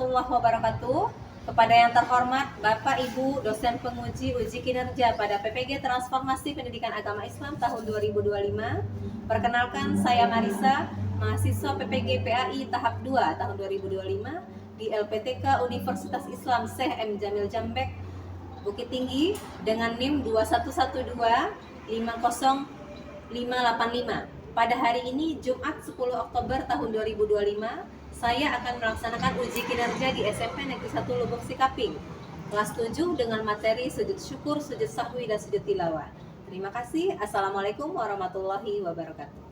warahmatullahi wabarakatuh. Kepada yang terhormat Bapak Ibu dosen penguji uji kinerja pada PPG Transformasi Pendidikan Agama Islam tahun 2025. Perkenalkan, saya Marisa, mahasiswa PPG PAI tahap 2 tahun 2025 di LPTK Universitas Islam Syekh M. Jamil Jambek, Bukit Tinggi dengan NIM 211250585. Pada hari ini Jumat 10 Oktober tahun 2025, saya akan melaksanakan uji kinerja di SMP Negeri 1 Lubuk Sikaping kelas 7 dengan materi sujud syukur, sujud sahwi, dan sujud tilawah. Terima kasih. Assalamualaikum warahmatullahi wabarakatuh.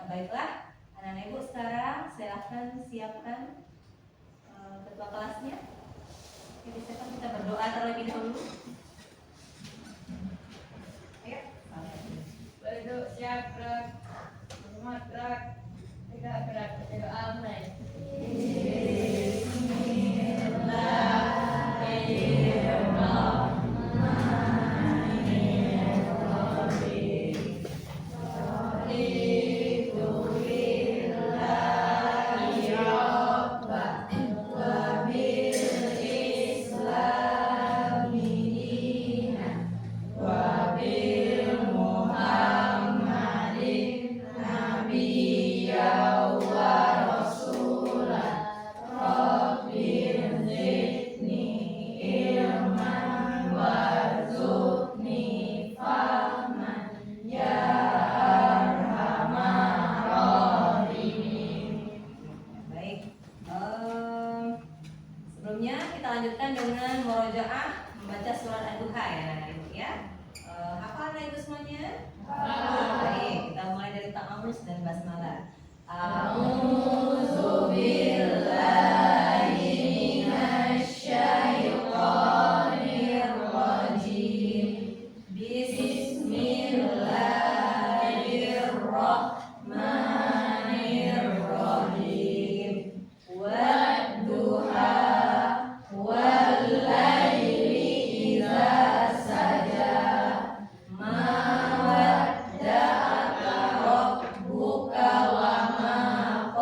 Baiklah, anak-anak ibu sekarang silahkan siapkan ketua kelasnya. Jadi silakan kita berdoa terlebih dahulu. Ayo, Berdoa siap gerak, hormat gerak, tidak gerak, tidak aman. Sebelumnya kita lanjutkan dengan murojaah membaca surat Ad-Duha ya anak-anak ibu ya. Hafal anak ibu semuanya? Baik, kita mulai dari ta'awuz dan basmalah. A'udzu billahi minasyaitonir rajim. Bismillahirrahmanirrahim. Wadduha wallaili idza saja. Ma wadda'aka rabbuka wa ma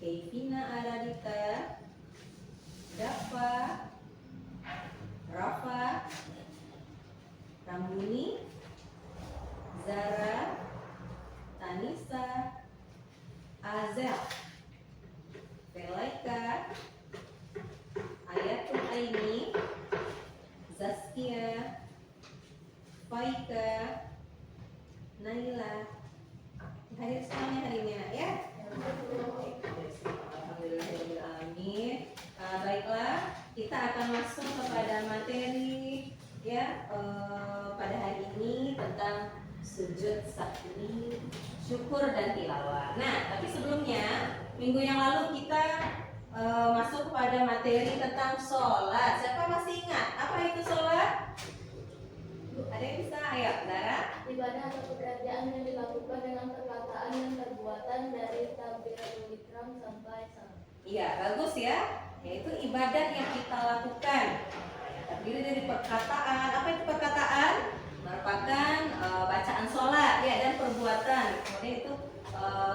Devina Aradita, Dafa, Rafa, Ramuni, Zara, Tanisa, Azel, Velaika, Ayatul Aini, Zaskia, Faika, Naila. Hadir semuanya hari ini ya. Alhamdulillahirobbilalamin. Baiklah, kita akan masuk kepada materi ya pada hari ini tentang sujud sahwi, syukur dan tilawah. Nah, tapi sebelumnya minggu yang lalu kita masuk kepada materi tentang sholat. Siapa masih ingat apa itu sholat? Ada yang bisa? Ayo, Dara. Ibadah atau pekerjaan yang dilakukan dengan perkataan dan perbuatan dari takbiratul ihram sampai salam. Iya, bagus ya. Yaitu ibadah yang kita lakukan. Terdiri dari perkataan. Apa itu perkataan? Merupakan bacaan sholat ya, dan perbuatan. Kemudian itu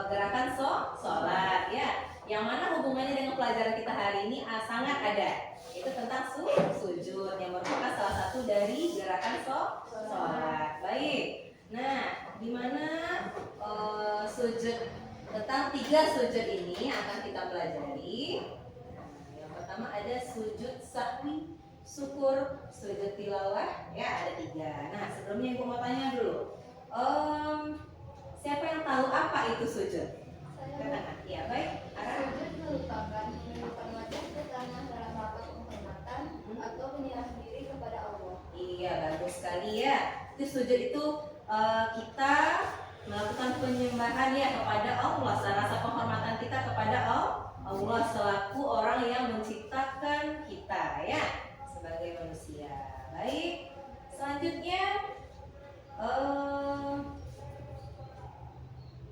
gerakan sholat ya. Yang mana hubungannya dengan pelajaran kita hari ini sangat ada. Itu tentang sujud yang merupakan salah satu dari gerakan sholat. Baik. Nah, di mana sujud tentang 3 sujud ini akan kita pelajari. Nah, yang pertama ada sujud sahwi, syukur, sujud tilawah, ya ada 3. Nah, sebelumnya ibu mau tanya dulu, siapa yang tahu apa itu sujud? Katakan. Ya baik. Sujud merupakan menundukkan wajah ke tanah dalam rangka penghormatan atau menyerah diri kepada Allah. Iya, bagus sekali ya. Itu sujud itu kita melakukan penyembahan ya kepada Allah, rasa penghormatan kita kepada Allah selaku orang yang menciptakan kita ya sebagai manusia. Baik, selanjutnya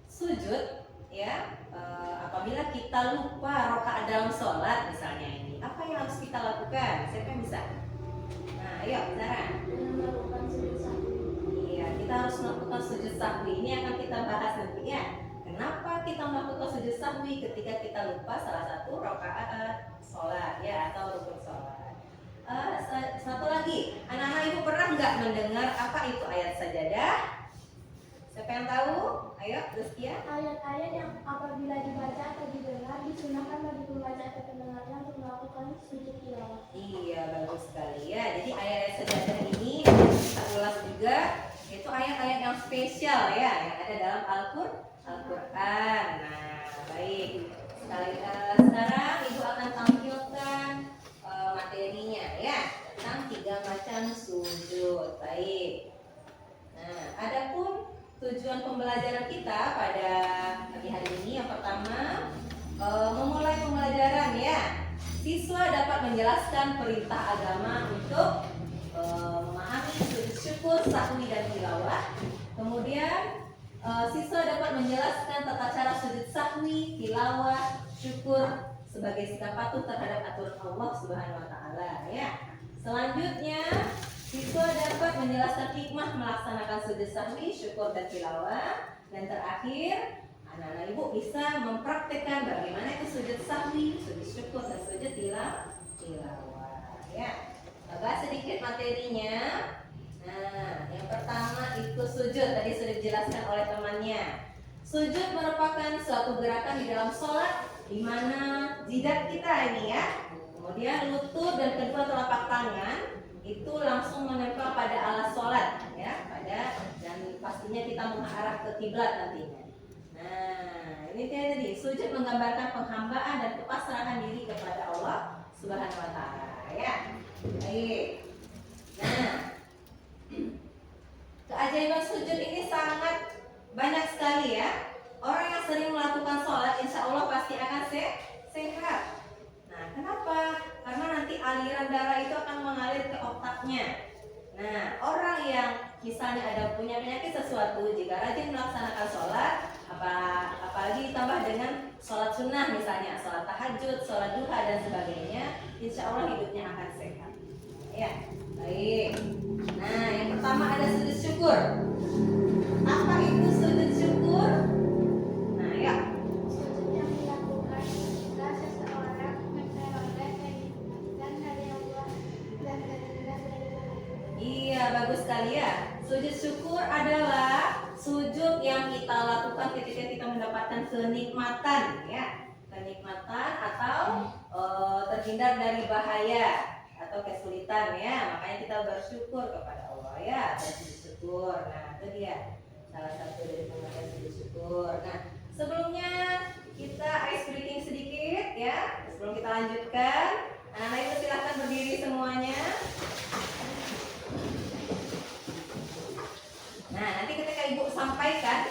sujud ya, apabila kita lupa rakaat dalam sholat misalnya ini, apa yang harus kita lakukan? Siapa yang bisa? Nah, ayo Zara. Dengan melakukan sujud sahwi. Iya, kita harus melakukan sujud sahwi. Ini akan kita bahas nanti ya. Kenapa kita melakukan sujud sahwi ketika kita lupa salah satu rakaat sholat ya, atau rukun sholat. Satu lagi, anak-anak ibu pernah nggak mendengar apa itu ayat sajadah? Siapa yang tahu? Ayo, Zaskia. Ayat-ayat yang apabila dibaca atau didengar disunahkan bagi pembaca atau pendengarnya untuk melakukan sujud tilawah. Iya, bagus sekali ya. Jadi ayat-ayat sajadah ini kita ulas juga. Itu ayat-ayat yang spesial ya, yang ada dalam Al-Quran. Nah, baik. Sekarang ibu akan tampilkan materinya ya, tentang 3 macam sujud. Baik. Nah, adapun tujuan pembelajaran kita pada pagi hari ini yang pertama memulai pembelajaran ya. Siswa dapat menjelaskan perintah agama untuk memahami sujud syukur, sahwi dan tilawah. Kemudian siswa dapat menjelaskan tata cara sujud sahwi, tilawah, syukur sebagai sikap patuh terhadap aturan Allah Subhanahu wa taala ya. Selanjutnya siswa dapat menjelaskan hikmah melaksanakan sujud sahwi, syukur dan tilawah. Dan terakhir, anak-anak ibu bisa mempraktekkan bagaimana itu sujud sahwi, sujud syukur dan sujud tilawah ya. Bahas sedikit materinya. Nah, yang pertama itu sujud, tadi sudah dijelaskan oleh temannya. Sujud merupakan suatu gerakan di dalam sholat di mana jidat kita ini ya, kemudian lutut dan kedua telapak tangan itu langsung menempel pada alas sholat ya, dan pastinya kita mengarah ke kiblat nantinya. Nah, ini tadi sujud menggambarkan penghambaan dan kepasrahan diri kepada Allah Subhanahu wa taala ya. Baik. Nah, keajaiban sujud ini sangat banyak sekali ya. Orang yang sering melakukan sholat insya Allah pasti akan sehat. Nah, kenapa? Karena nanti aliran darah itu akan mengalir ke otaknya. Nah, orang yang misalnya ada punya penyakit sesuatu, jika rajin melaksanakan sholat, apalagi ditambah dengan sholat sunnah misalnya, sholat tahajud, sholat duha dan sebagainya, insya Allah hidupnya akan sehat. Ya, baik. Nah, yang pertama ada sujud syukur. Apa itu sujud syukur? Nah, ya. Sujud yang dilakukan sekalian, sujud syukur adalah sujud yang kita lakukan ketika kita mendapatkan kenikmatan, ya, kenikmatan atau terhindar dari bahaya atau kesulitan, ya. Makanya kita bersyukur kepada Allah, ya, bersujud syukur. Nah, itu dia salah satu dari pengertian sujud syukur. Nah, sebelumnya kita ice breaking sedikit, ya, sebelum kita lanjutkan. Anak-anak ibu silahkan berdiri semuanya. Nah, nanti ketika ibu sampaikan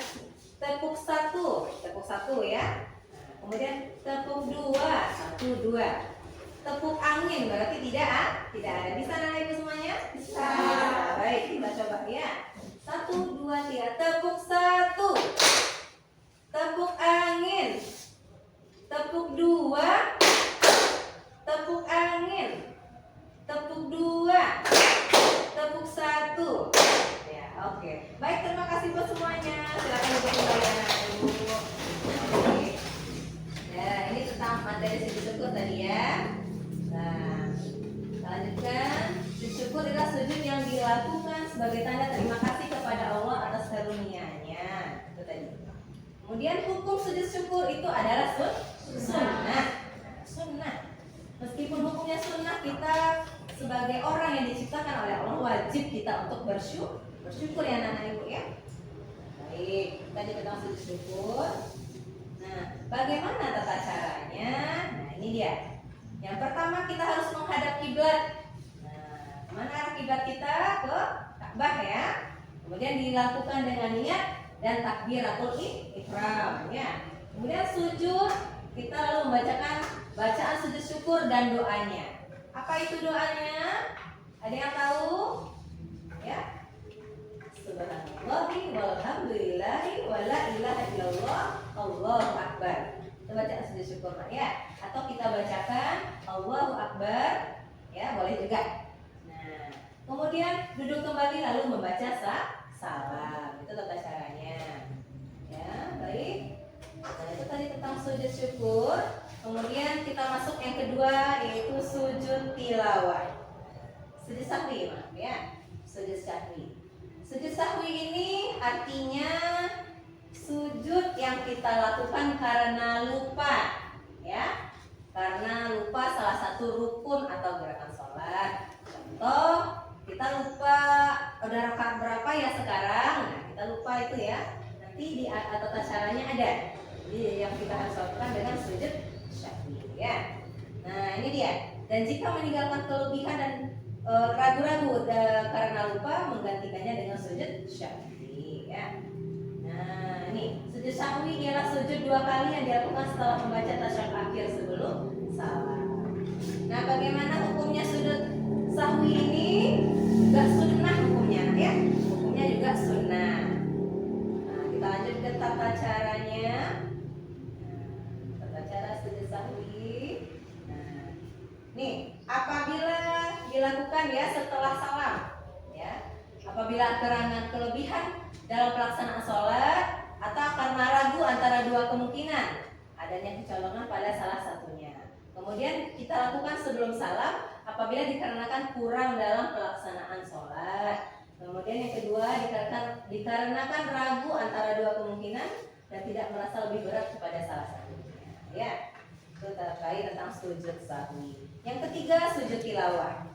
tepuk satu ya. Nah, kemudian tepuk dua, satu dua. Tepuk angin berarti tidak ada. Bisa anak ibu semuanya? Bisa. Baik, kita coba ya. 1, 2, 3. Tepuk satu. Tepuk angin. Tepuk dua. Tepuk angin. Tepuk dua. Tepuk satu. Ya, oke. Baik, terima kasih buat semuanya. Silakan duduk kembali anak-anak ibu. Oke. Ya, ini tentang materi sujud syukur tadi ya. Nah, kita lanjutkan. Sujud syukur adalah sujud yang dilakukan sebagai tanda terima kasih kepada Allah atas karunia-Nya. Itu tadi. Kemudian hukum sujud syukur itu adalah sunnah. Sunnah. Meskipun hukumnya sunnah, kita sebagai orang yang diciptakan oleh Allah wajib kita untuk bersyukur ya anak-anak ibu ya. Baik, tadi tentang sujud syukur. Nah, bagaimana tata caranya? Nah, ini dia. Yang pertama kita harus menghadap kiblat. Nah, kemana arah kiblat kita? Ke Ka'bah ya. Kemudian dilakukan dengan niat dan takbiratul ihram ya. Kemudian sujud, kita lalu membacakan bacaan sujud syukur dan doanya. Apa itu doanya? Ada yang tahu? Ya. Subhanallahi walhamdulillahi wala ilaha illallah Allahu akbar. Itu bacaan sujud syukur ya. Atau kita bacakan Allahu akbar ya, boleh juga. Nah, kemudian duduk kembali lalu membaca salam. Itu tata caranya. Ya, baik. Nah, itu tadi tentang sujud syukur. Kemudian kita masuk yang kedua, yaitu sujud tilawah. Sujud sahwi, maaf ya. Sujud sahwi. Sujud sahwi ini artinya sujud yang kita lakukan karena lupa, ya. Karena lupa salah satu rukun atau gerakan sholat. Contoh, kita lupa udah rakaat berapa ya sekarang. Nah, kita lupa itu ya. Nanti di tata caranya ada. Jadi yang kita harus lakukan dengan sujud syahwi ya. Nah, ini dia. Dan jika meninggalkan kelebihan dan ragu-ragu karena lupa, menggantikannya dengan sujud syahwi ya. Nah, ini sujud syahwi ialah sujud 2 kali yang dilakukan setelah membaca tasyahud akhir sebelum salam. Nah, bagaimana hukumnya sujud syahwi ini? Juga sunnah hukumnya ya. Hukumnya juga sunnah. Nah, kita lanjut ke tata caranya. Sujud sahwi. Nah, nih apabila dilakukan ya setelah salam, ya, apabila karena kelebihan dalam pelaksanaan sholat atau karena ragu antara dua kemungkinan, adanya kecolongan pada salah satunya. Kemudian kita lakukan sebelum salam apabila dikarenakan kurang dalam pelaksanaan sholat. Kemudian yang kedua dikarenakan ragu antara dua kemungkinan dan tidak merasa lebih berat kepada salah satunya. Ya, itu terkait tentang sujud sahwi. Yang ketiga sujud tilawah.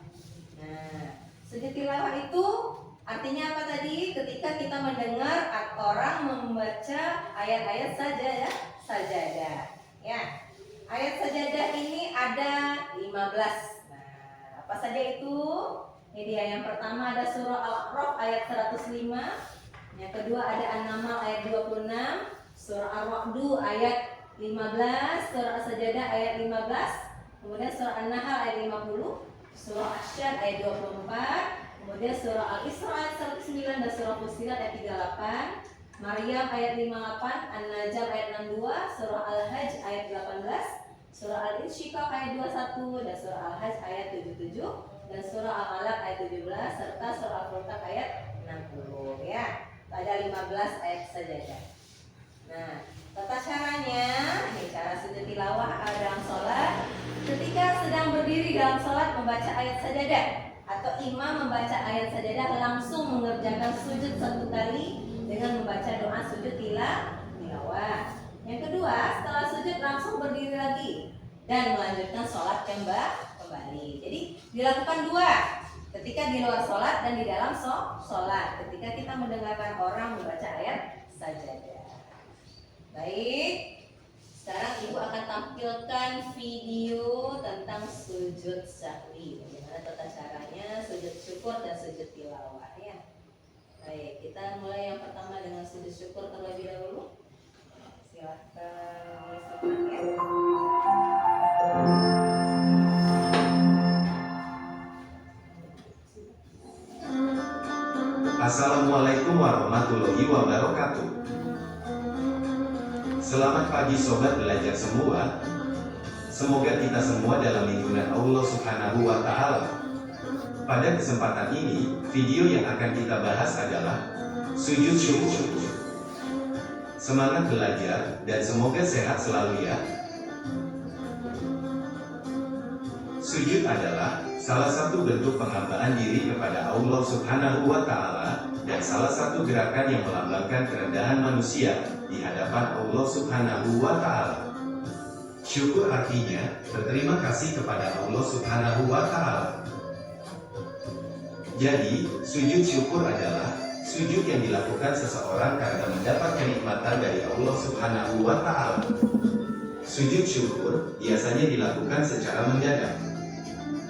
Nah, sujud tilawah itu artinya apa tadi? Ketika kita mendengar orang membaca ayat-ayat sajadah. Ya, ayat sajadah ini ada 15. Nah, apa saja itu? Ini dia. Yang pertama ada surah Al-A'raf ayat 105. Yang kedua ada An-Naml ayat 26, surah Ar-Ra'd ayat 15, surah As-Sajadah ayat 15, kemudian surah An-Nahl ayat 50, surah Asy-Syad ayat 24, kemudian surah Al-Isra ayat 109 dan surah Fussilat ayat 38, Maryam ayat 58, An-Najm ayat 62, surah Al-Hajj ayat 18, surah Al-Insyiqaq ayat 21 dan surah Al-Hajj ayat 77 dan surah Al-Alaq ayat 17 serta surah Al-Furqan ayat 60 ya. Ada 15 ayat sajadah. Nah, tata caranya, ini cara sujud tilawah dalam sholat. Ketika sedang berdiri dalam sholat membaca ayat sajadah, atau imam membaca ayat sajadah langsung mengerjakan sujud 1 kali dengan membaca doa sujud tilawah. Yang kedua, setelah sujud langsung berdiri lagi dan melanjutkan sholat kembali. Jadi dilakukan 2, ketika di luar sholat dan di dalam sholat, ketika kita mendengarkan orang membaca ayat sajadah. Baik, sekarang ibu akan tampilkan video tentang sujud sahwi, bagaimana tata caranya sujud syukur dan sujud tilawah ya. Baik, kita mulai yang pertama dengan sujud syukur terlebih dahulu. Silakan ya. Assalamualaikum warahmatullahi wabarakatuh. Selamat pagi sobat belajar semua. Semoga kita semua dalam lindungan Allah Subhanahu wa Ta'ala. Pada kesempatan ini, video yang akan kita bahas adalah sujud syukur. Semangat belajar dan semoga sehat selalu ya. Sujud adalah salah satu bentuk penghambaan diri kepada Allah Subhanahu wa Ta'ala dan salah satu gerakan yang melambangkan kerendahan manusia di hadapan Allah Subhanahu wa Ta'ala. Syukur artinya berterima kasih kepada Allah Subhanahu wa Ta'ala. Jadi, sujud syukur adalah sujud yang dilakukan seseorang karena mendapat kenikmatan dari Allah Subhanahu wa Ta'ala. Sujud syukur biasanya dilakukan secara mendadak.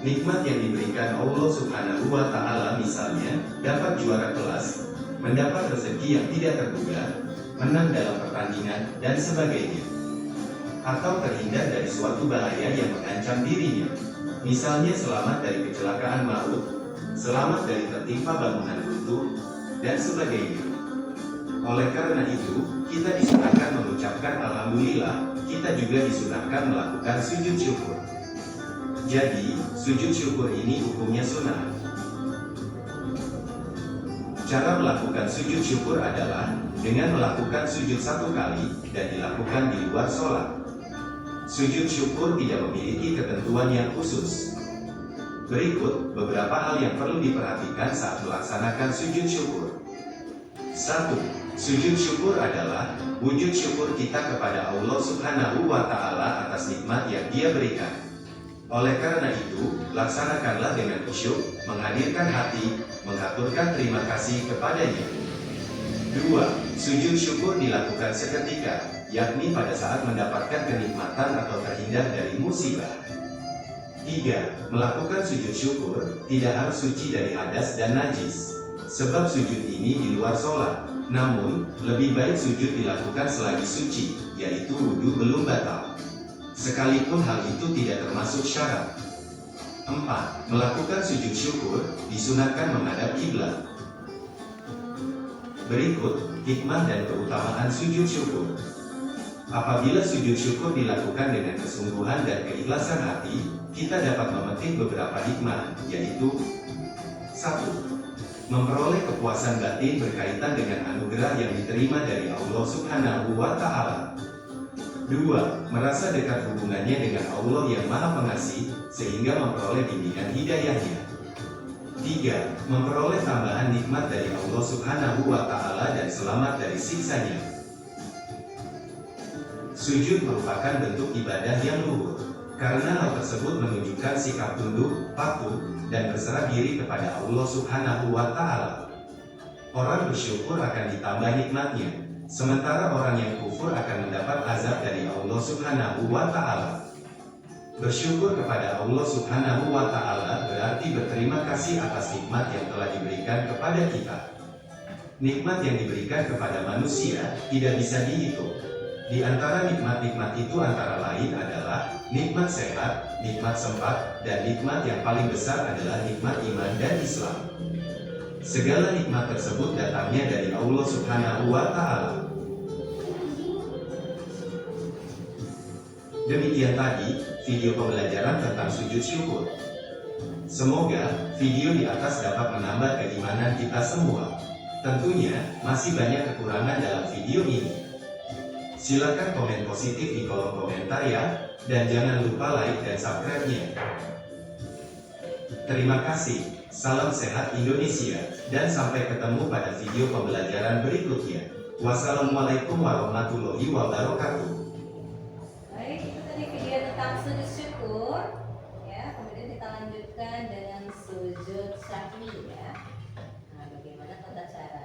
Nikmat yang diberikan Allah Subhanahu wa Ta'ala misalnya dapat juara kelas, mendapat rezeki yang tidak terduga, menang dalam pertandingan, dan sebagainya. Atau terhindar dari suatu bahaya yang mengancam dirinya, misalnya selamat dari kecelakaan maut, selamat dari tertimpa bangunan runtuh, dan sebagainya. Oleh karena itu, kita disunahkan mengucapkan Alhamdulillah, kita juga disunahkan melakukan sujud syukur. Jadi, sujud syukur ini hukumnya sunnah. Cara melakukan sujud syukur adalah dengan melakukan sujud 1 kali dan dilakukan di luar sholat. Sujud syukur tidak memiliki ketentuan yang khusus. Berikut beberapa hal yang perlu diperhatikan saat melaksanakan sujud syukur. 1. Sujud syukur adalah wujud syukur kita kepada Allah Subhanahu wa Ta'ala atas nikmat yang Dia berikan. Oleh karena itu, laksanakanlah dengan khusyuk, menghadirkan hati, mengaturkan terima kasih kepadanya. 2. Sujud syukur dilakukan seketika, yakni pada saat mendapatkan kenikmatan atau terhindar dari musibah. 3. Melakukan sujud syukur tidak harus suci dari hadas dan najis, sebab sujud ini di luar sholat. Namun, lebih baik sujud dilakukan selagi suci, yaitu wudhu belum batal. Sekalipun hal itu tidak termasuk syarat. 4. Melakukan sujud syukur disunahkan menghadap kiblat. Berikut hikmah dan keutamaan sujud syukur. Apabila sujud syukur dilakukan dengan kesungguhan dan keikhlasan hati, kita dapat memetik beberapa hikmah, yaitu 1. Memperoleh kepuasan batin berkaitan dengan anugerah yang diterima dari Allah Subhanahu wa Ta'ala. 2. Merasa dekat hubungannya dengan Allah yang Maha Pengasih, sehingga memperoleh bimbingan hidayahnya. 3. Memperoleh tambahan nikmat dari Allah Subhanahu wa Ta'ala dan selamat dari siksanya. Sujud merupakan bentuk ibadah yang luhur, karena hal tersebut menunjukkan sikap tunduk, patuh, dan berserah diri kepada Allah Subhanahu wa Ta'ala. Orang bersyukur akan ditambah nikmatnya, sementara orang yang kufur akan mendapat azab dari Allah Subhanahu wa Ta'ala. Bersyukur kepada Allah Subhanahu wa Ta'ala berarti berterima kasih atas nikmat yang telah diberikan kepada kita. Nikmat yang diberikan kepada manusia tidak bisa dihitung. Di antara nikmat-nikmat itu antara lain adalah nikmat sehat, nikmat sempat, dan nikmat yang paling besar adalah nikmat iman dan Islam. Segala nikmat tersebut datangnya dari Allah Subhanahu wa Ta'ala. Demikian tadi video pembelajaran tentang sujud syukur. Semoga video di atas dapat menambah keimanan kita semua. Tentunya masih banyak kekurangan dalam video ini. Silakan komen positif di kolom komentar ya, dan jangan lupa like dan subscribe-nya. Terima kasih. Salam sehat Indonesia, dan sampai ketemu pada video pembelajaran berikutnya. Wassalamualaikum warahmatullahi wabarakatuh. Baik, itu tadi video tentang sujud syukur. Ya, kemudian kita lanjutkan dengan sujud syahwi ya. Nah, bagaimana tata cara?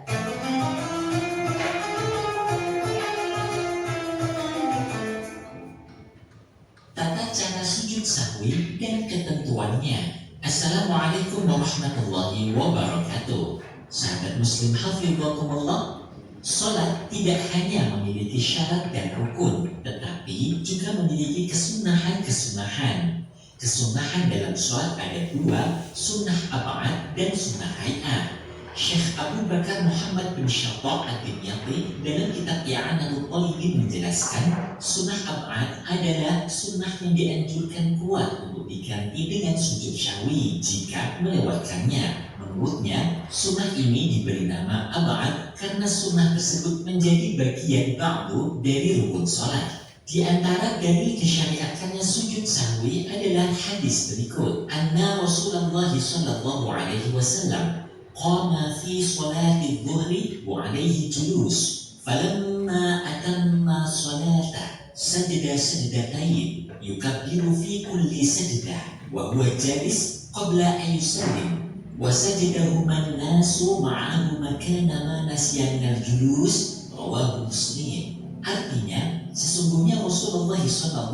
Tata cara sujud sahwi dan ketentuannya. Assalamualaikum warahmatullahi wabarakatuh. Sahabat muslim hafidhakumullah, salat tidak hanya memiliki syarat dan rukun, tetapi juga memiliki kesunahan-kesunahan. Kesunahan dalam salat ada dua, sunnah ab'ad dan sunnah hay'ah. Syekh Abu Bakar Muhammad bin Syattar ad-Dimyati dalam kitab I'anatul Talibin menjelaskan, sunnah ab'ad adalah sunnah yang dianjurkan kuat untuk diganti dengan sujud syahwi jika melewatkannya. Menurutnya, sunnah ini diberi nama ab'ad karena sunnah tersebut menjadi bagian ba'du dari rukun salat. Di antara dalil disyariatkannya sujud sahwi adalah hadis berikut. Anna Rasulullah sallallahu alaihi wasallam qama fi salati dhuhri wa alaihi julus falamma atamma salata sajada sajdatain yukabbiru fi kulli sajdah wa huwa jalis qabla an yusallim wa sajadahuma an-nasu ma'ahu makana ma nasiya minal julus rawahu Muslim. Artinya, sesungguhnya Rasulullah SAW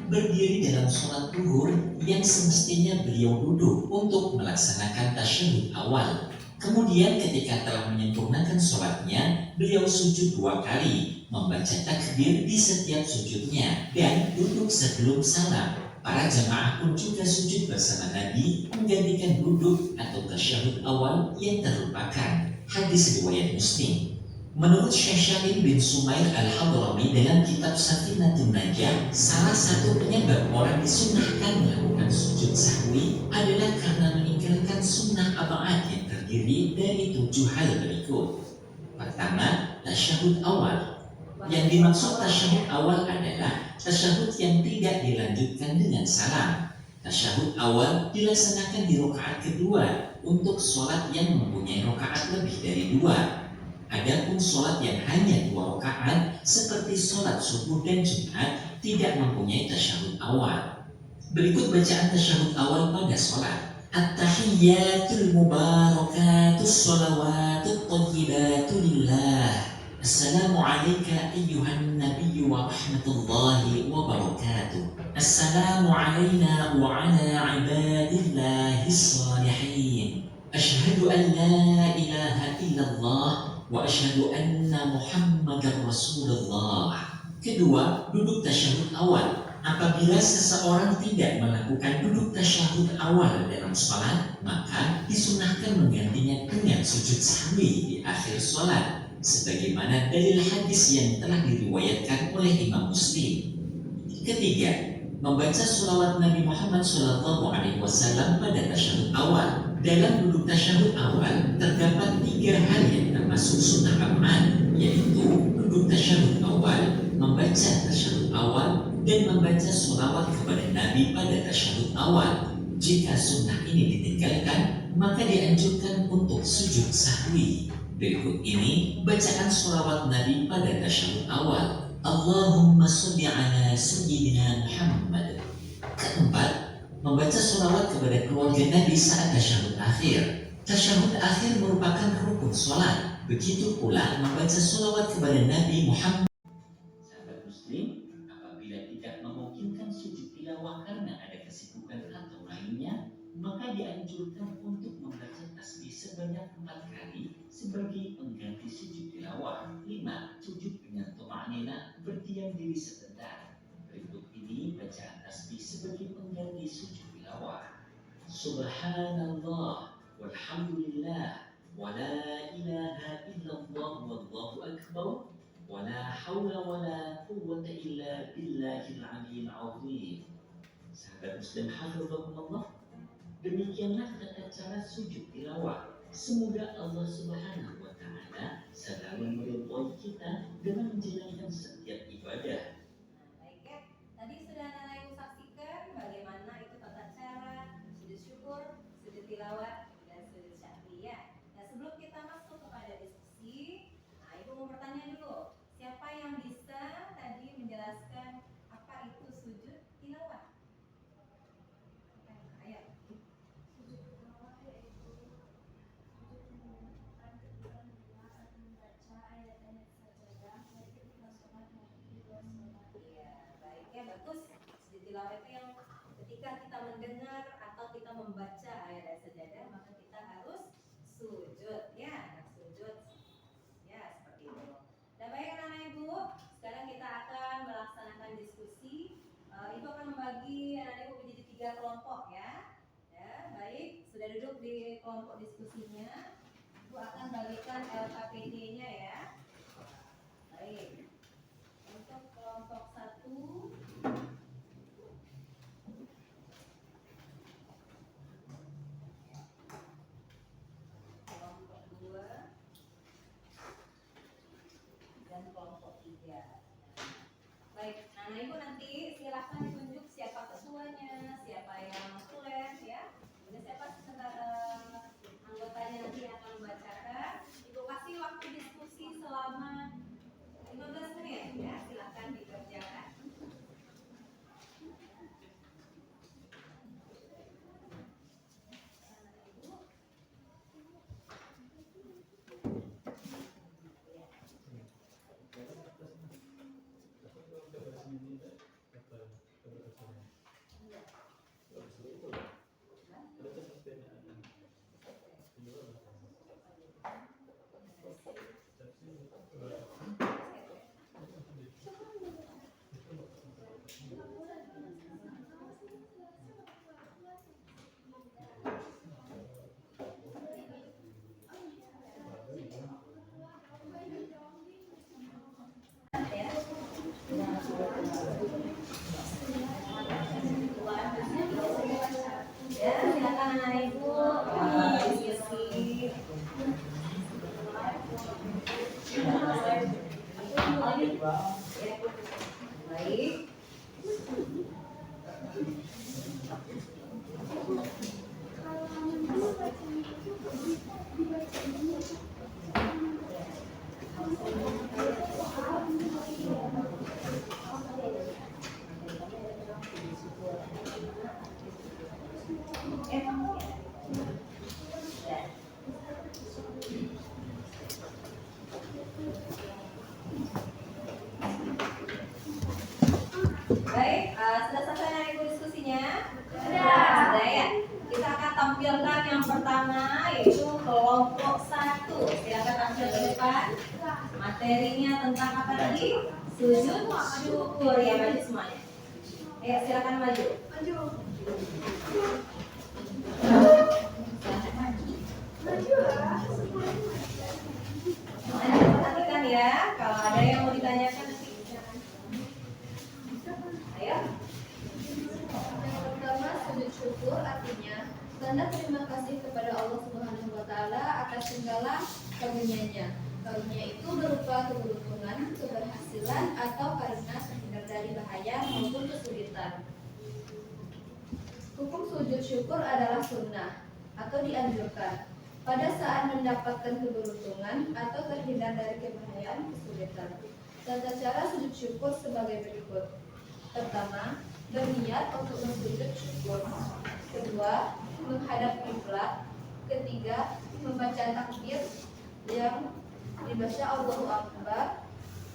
berdiri dalam sholat duhur yang semestinya beliau duduk untuk melaksanakan tasyahud awal. Kemudian ketika telah menyempurnakan sholatnya, beliau sujud 2 kali, membaca takbir di setiap sujudnya, dan duduk sebelum salam. Para jamaah pun juga sujud bersama Nabi, menggantikan duduk atau tasyahud awal yang terlupakan. Hadis riwayat Muslim. Menurut Syekh Syalim bin Sumair al-Hadrami dalam kitab Safinatun Najah, salah satu penyebab orang disunahkan melakukan sujud sahwi adalah karena meninggalkan sunnah ab'ad yang terdiri dari 7 hal berikut. Pertama, tasyahud awal. Yang dimaksud tasyahud awal adalah tasyahud yang tidak dilanjutkan dengan salam. Tasyahud awal dilaksanakan di rakaat kedua untuk sholat yang mempunyai rakaat lebih dari 2. Adapun sholat yang hanya 2 rakaat seperti sholat subuh dan Jumat tidak mempunyai tasyahud awal. Berikut bacaan tasyahud awal pada sholat. At-tahiyyatul mubarakatus sholawatut thayyibatu lillah. Assalamu alayka ayyuhan nabiyyu wa rahmatullahi wa barakatuh. Assalamu alayna wa ala ibadillahis salihin. Asyhadu an la ilaha illallah wa asyhadu anna Muhammadar Rasulullah. Kedua, duduk tasyahud awal. Apabila seseorang tidak melakukan duduk tasyahud awal dalam sholat, maka disunahkan menggantinya dengan sujud sahwi di akhir sholat, sebagaimana dalil hadis yang telah diriwayatkan oleh Imam Muslim. Ketiga, membaca sholawat Nabi Muhammad SAW pada tasyahud awal. Dalam duduk tasyahud awal terdapat 3 hal yang termasuk sunnah ab'ad, yaitu duduk tasyahud awal, membaca tasyahud awal, dan membaca sholawat kepada Nabi pada tasyahud awal. Jika sunnah ini ditinggalkan, maka dianjurkan untuk sujud sahwi. Berikut ini bacaan sholawat Nabi pada tasyahud awal. Allahumma sholli ala sayyidina Muhammad. Keempat, membaca sholawat kepada keluarga Nabi saat tasyahud akhir. Tasyahud akhir merupakan rukun sholat. Begitu pula membaca sholawat kepada Nabi Muhammad. Sahabat muslim, apabila tidak memungkinkan sujud tilawah karena ada kesibukan atau lainnya, maka dianjurkan untuk membaca tasbih sebanyak 4 kali sebagai pengganti sujud tilawah. 5. Sujud dengan tuma'nina, berdiam diri sebentar. Berikut ini bacaan tasbih sebagai pengganti sujud tilawah. Subhanallah walhamdulillah wa la ilaha illallah wallahu akbar wa la hawla wa la quwwata illa billahil aliyyil azim. Sahabat muslim hafizakumullah, demikianlah tata cara sujud tilawah. Semoga Allah Subhanahu wa taala selalu meridhoi kita dengan menjalankan setiap ibadah. Baik ya, tadi sudah Anak Ibu saksikan bagaimana itu tata cara sujud syukur, sujud tilawah. tilawah itu yang ketika kita mendengar atau kita membaca ayat sajadah maka kita harus sujud ya, sujud ya, seperti itu. Dan baik anak-anak ibu, sekarang kita akan melaksanakan diskusi. Ibu akan membagi anak-anak ibu menjadi 3 kelompok ya. Ya, baik, sudah duduk di kelompok diskusinya. Ibu akan bagikan LKPD-nya ya. Baik. Untuk kelompok 1 kelompok 2 dan kelompok 3. Baik, nah ibu nanti silahkan ditunjuk siapa ketuanya, siapa yang tulen ya. Kemudian siapa anggotanya nanti yang akan membacakan. Ibu kasih waktu diskusi selama 15 menit ya, silahkan dikerjakan. Ya, silakan anak ibu diskusi. Baik. Baik, sudah selesai anak ibu diskusinya? Sudah ya. Kita akan tampilkan yang pertama yaitu kelompok 1. Silakan tampil ke depan. Materinya tentang apa tadi? Sujud syukur ya, maju semuanya. Ayo silakan maju. Perhatikan ya, kalau ada yang mau ditanyakan nanti. Ayo. Yang pertama, sujud syukur artinya tanda terima kasih kepada Allah Subhanahu wa taala atas segala karunia-Nya. Karunia itu berupa keberuntungan, keberhasilan atau karena terhindar dari bahaya maupun kesulitan. Hukum sujud syukur adalah sunnah atau dianjurkan pada saat mendapatkan keberuntungan atau terhindar dari kebahayaan kesulitan. Tata cara sujud syukur sebagai berikut. Pertama, berniat untuk bersujud syukur. Kedua, menghadap kiblat. Ketiga, membaca takbir yang dibaca Allahu Akbar.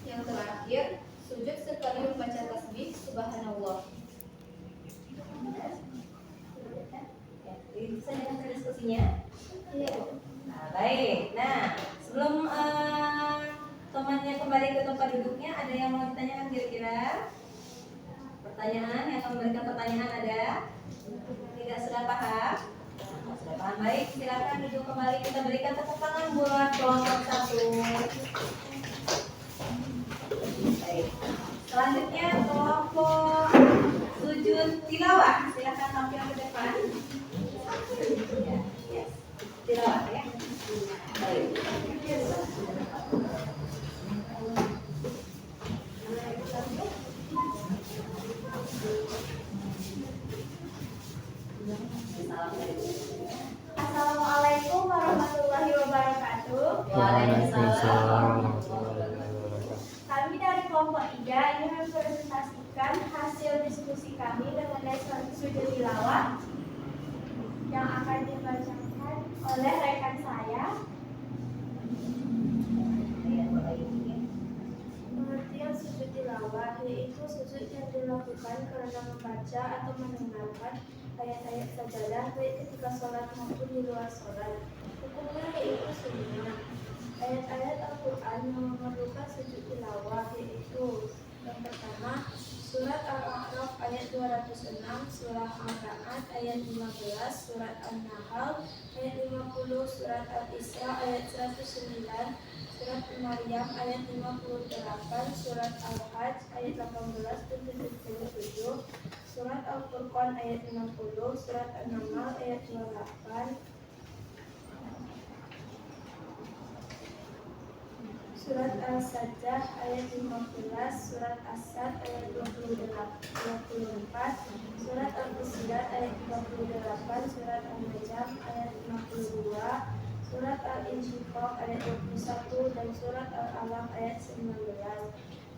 Yang terakhir, sujud sekali membaca tasbih Subhanallah. Bisa dengan diskusinya? Iya. Nah, baik. Nah, sebelum temannya kembali ke tempat duduknya, ada yang mau ditanyakan kira-kira? Pertanyaan, yang akan memberikan pertanyaan ada? Tidak sudah paham? Sudah paham, baik. Silakan duduk kembali. Kita berikan tepuk tangan buat kelompok 1. Baik. Selanjutnya kelompok sujud tilawah. Silakan tampil ke depan. Ya, yes. Tilawah ya. Baik. Assalamualaikum warahmatullahi wabarakatuh. Waalaikumsalam. Kami dari kelompok 3 ingin mempresentasikan hasil diskusi kami mengenai sujud tilawah yang akan dibacakan oleh rekan saya. Pengertian sujud tilawah yaitu sujud yang dilakukan karena membaca atau mendengarkan ayat-ayat sajadah baik ketika sholat maupun di luar sholat. Hukumnya yaitu sunnah. Ayat-ayat Al-Quran yang memerlukan sujud tilawah yaitu yang pertama surat Al-A'raf ayat 206, surah Al-Ra'd ayat 15, surat An-Nahl ayat 50, surat Al-Isra ayat 109, surat Maryam ayat 58, surat Al-Hajj ayat 18 dan 77, surat Al-Furqan ayat 50, surat An-Naml ayat 28, surat Al-Sajdah ayat 15, surat As-Sad ayat 24, surat Al-Fussilat ayat 38, surat An-Najm ayat 52, surat Al-Insyiqaq ayat 21, dan surat Al-Alaq ayat 19.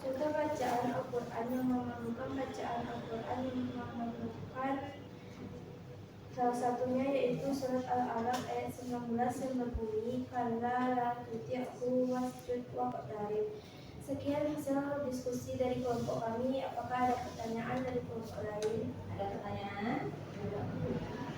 Contoh bacaan Al-Quran yang memerlukan bacaan Al-Quran yang memerlukan salah satunya yaitu surat Al-Alaq ayat 19 yang berbunyi kalla la tuti'hu wasjud waqtarib. Sekian hasil diskusi dari kelompok kami. Apakah ada pertanyaan dari kelompok lain? Ada pertanyaan?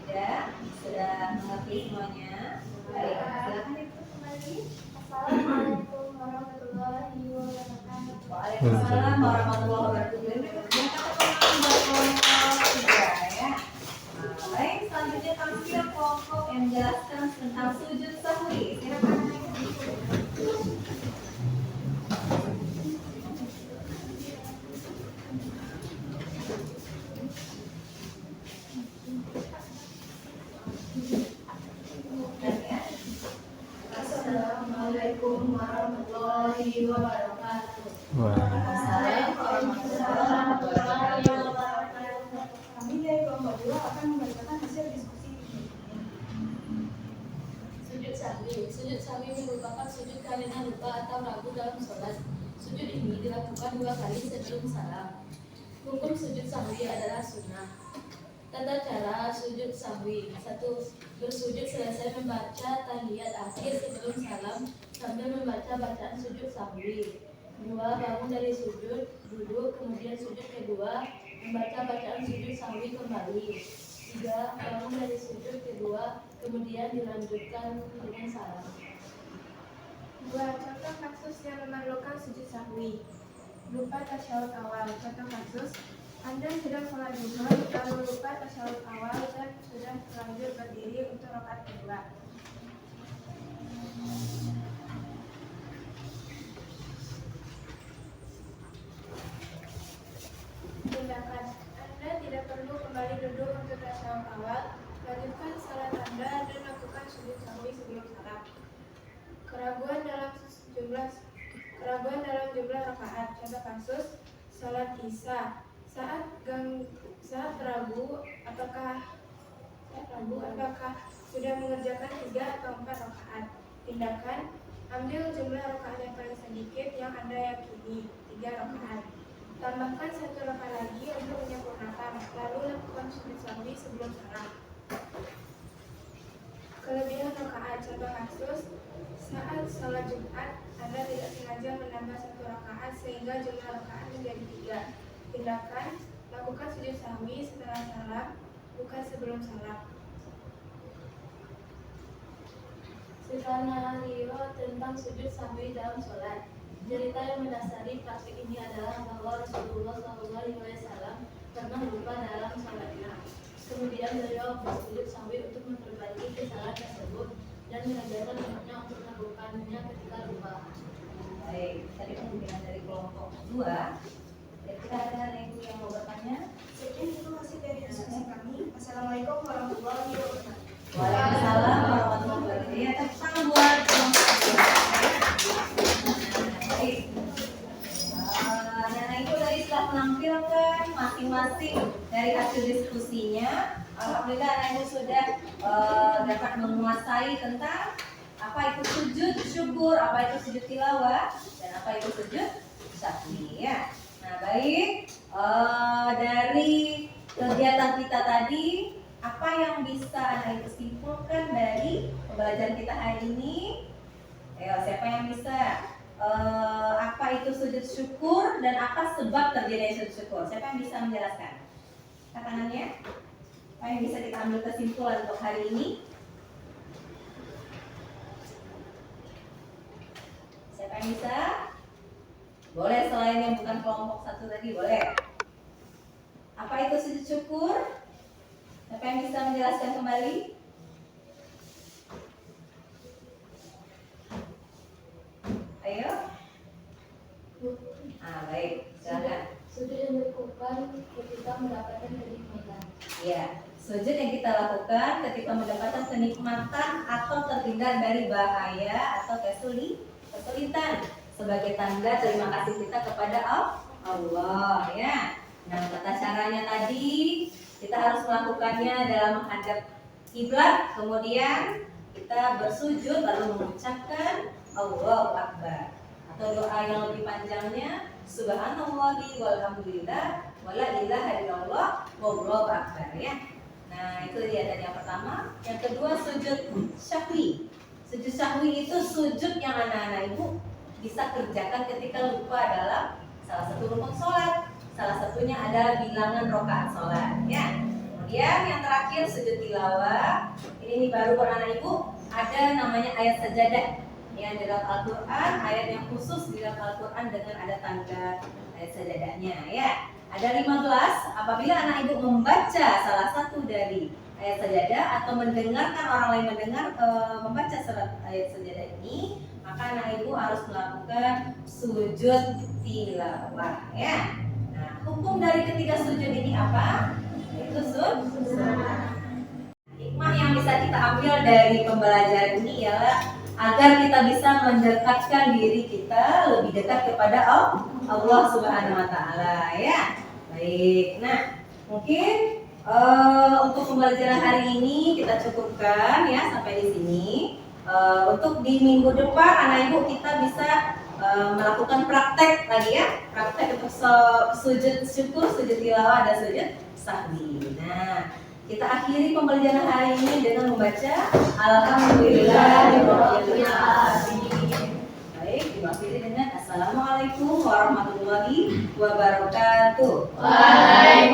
Tidak? Sudah mengerti semuanya? Baik, silakan Ibu kembali. Assalamualaikum warahmatullahi wabarakatuh. Waalaikumsalam warahmatullahi wabarakatuh. Yang kata kelompok 3 ya. Baik, selanjutnya tampil kelompok yang menjelaskan tentang sujud sahwi. Silakan. Assalamualaikum warahmatullahi wabarakatuh. Waalaikumsalam warahmatullahi wabarakatuh. Kami dari kelompok 2 akan membacakan hasil diskusi ini. Sujud sahwi. Sujud sahwi merupakan sujud karena lupa atau ragu dalam sholat. Sujud ini dilakukan 2 kali sebelum salam. Hukum sujud sahwi adalah sunnah. Tata cara sujud sahwi: 1. Bersujud selesai membaca tahiyat akhir sebelum salam sambil membaca bacaan sujud sahwi. 2. Bangun dari sujud, duduk, kemudian sujud kedua, membaca bacaan sujud sahwi kembali. 3. Bangun dari sujud kedua, kemudian dilanjutkan dengan salam. 2. Contoh kasus yang memerlukan sujud sahwi: lupa tasyahud awal. Contoh kasus: Anda sedang sholat zuhur, lalu lupa tasyahud awal dan sudah terlanjur berdiri untuk rakaat kedua. Tindakan: Anda tidak perlu kembali duduk untuk tasyahud awal. Lanjutkan salat Anda dan lakukan sujud sahwi sebelum salam. Keraguan dalam jumlah rakaat. Contoh kasus: salat Isya. Saat ragu apakah sudah mengerjakan 3 atau 4 rakaat. Tindakan: ambil jumlah rakaat yang paling sedikit yang Anda yakini, 3 rakaat. Tambahkan 1 rakaat lagi untuk menyempurnakan, lalu lakukan sujud sahwi sebelum salam. Kelebihan rakaat. Contoh kasus: saat sholat Jumat, Anda tidak sengaja menambah 1 rakaat sehingga jumlah rakaat menjadi 3. Tindakan: lakukan sujud sahwi setelah salam, bukan sebelum salam. Skenario tentang sujud sahwi dalam sholat. Cerita yang mendasari praktik ini adalah bahwa Rasulullah SAW pernah lupa dalam sholatnya. Kemudian beliau bersujud sahwi untuk memperbaiki kesalahan tersebut dan mengajarkan umatnya untuk melakukannya ketika lupa. Baik, tadi pembimbingan dari kelompok 2. Kita ada ibu yang mau bertanya. Sekian informasi dari diskusi kami. Assalamualaikum warahmatullahi wabarakatuh. Waalaikumsalam warahmatullahi wabarakatuh. Ya, tepuk tangan buat kelompok 2. Baik. Dan itu tadi setelah menampilkan masing-masing dari hasil diskusinya, alhamdulillah anak ibu sudah dapat menguasai tentang apa itu sujud syukur, apa itu sujud tilawah, dan apa itu sujud sahwi ya. Nah baik, dari kegiatan kita tadi, apa yang bisa anak ibu simpulkan dari pembelajaran kita hari ini? Ayo, siapa yang bisa apa itu sujud syukur dan apa sebab terjadinya sujud syukur. Siapa yang bisa menjelaskan? Tangannya. Apa yang bisa kita ambil kesimpulan untuk hari ini? Siapa yang bisa? Boleh selain yang bukan kelompok satu tadi, boleh. Apa itu sujud syukur? Siapa yang bisa menjelaskan kembali? Ayo. Baik, silakan. Sujud yang dilakukan ketika mendapatkan kenikmatan. Ya, sujud yang kita lakukan ketika mendapatkan kenikmatan atau terhindar dari bahaya atau kesulitan sebagai tanda terima kasih kita kepada Allah, ya. Nah, tata caranya tadi kita harus melakukannya dalam menghadap kiblat, kemudian kita bersujud lalu mengucapkan Allahu Akbar, atau doa yang lebih panjangnya Subhanallahi walhamdulillah wala ilaha illallah wallahu akbar, ya. Nah, itu dia tadi yang pertama. Yang kedua, sujud syahwi. Sujud syahwi itu sujud yang anak-anak ibu bisa kerjakan ketika lupa dalam salah satu rukun sholat. Salah satunya adalah bilangan rakaat sholat, ya. Kemudian yang terakhir sujud tilawah. Ini baru buat anak ibu, ada namanya ayat sajadah yang di dalam Al-Quran, ayat yang khusus di dalam Al-Quran dengan ada tanda ayat sajadahnya, ya. Ada 15. Apabila anak ibu membaca salah satu dari ayat sajadah atau mendengarkan orang lain membaca surat ayat sajadah ini, maka anak ibu harus melakukan sujud tilawah, ya. Nah, hukum dari ketiga sujud ini apa? Itu sunnah. Hikmah yang bisa kita ambil dari pembelajaran ini ialah agar kita bisa mendekatkan diri kita lebih dekat kepada Allah Subhanahu wa taala, ya. Baik. Nah, mungkin untuk pembelajaran hari ini kita cukupkan ya sampai di sini. Untuk di minggu depan anak ibu kita bisa melakukan praktek lagi, ya. Praktek untuk sujud syukur, sujud tilawah dan sujud sahwi. Nah, kita akhiri pembelajaran hari ini dengan membaca Alhamdulillahirabbil alamin. Baik, diakhiri dengan Assalamualaikum warahmatullahi wabarakatuh. Waalaikumsalam.